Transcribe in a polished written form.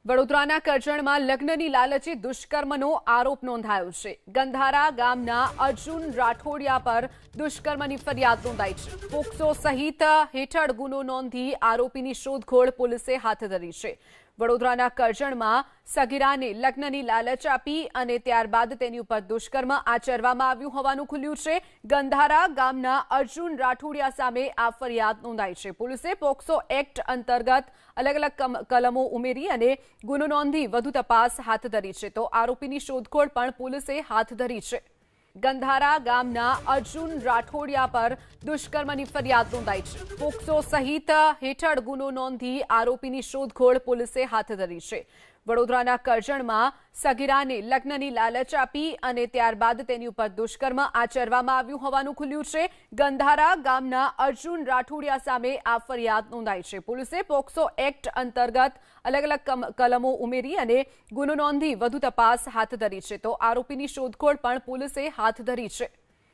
વડોદરાના કરજણમાં લગ્નની લાલચી દુષ્કર્મનો આરોપ નોંધાયો છે। ગંધારા ગામના અર્જુન રાઠોડિયા પર દુષ્કર્મની ફરિયાદ નોંધાઈ છે। પોક્સો સહિત હેઠળ ગુનો નોંધી આરોપીની શોધખોળ પોલીસે હાથ ધરી છે। વડોદરાના કરજણમાં સગીરાને લગ્નની લાલચ આપી અને ત્યારબાદ તેની ઉપર દુષ્કર્મ આચરવામાં આવ્યું હોવાનું ખુલ્યું છે। ગંધારા ગામના અર્જુન રાઠોડિયા સામે આ ફરિયાદ નોંધાઈ છે। પોલીસે પોક્સો એક્ટ અંતર્ગત અલગ અલગ કલમો ઉમેરી અને ગુનો નોંધી વધુ તપાસ હાથ ધરી છે, તો આરોપીની શોધખોળ પણ પોલીસે હાથ ધરી છે। ગંધારા ગામના અર્જુન રાઠોડિયા પર દુષ્કર્મની ફરિયાદ નોંધાઈ છે। પોક્સો સહિત હેઠળ ગુનો નોંધી આરોપીની શોધખોળ પોલીસે હાથ ધરી છે। વડોદરાના કરજણમાં સગીરાને લગ્નની લાલચ આપી અને ત્યારબાદ તેની ઉપર દુષ્કર્મ આચરવામાં આવ્યું હોવાનું ખુલ્યું છે। ગંધારા ગામના અર્જુન રાઠોડિયા સામે આ ફરિયાદ નોંધાઈ છે। પોલીસે પોક્સો એક્ટ અંતર્ગત અલગ અલગ કલમો ઉમેરી અને ગુનો નોંધી વધુ તપાસ હાથ ધરી છે, તો આરોપીની શોધખોળ પણ પોલીસે હાથ ધરી છે।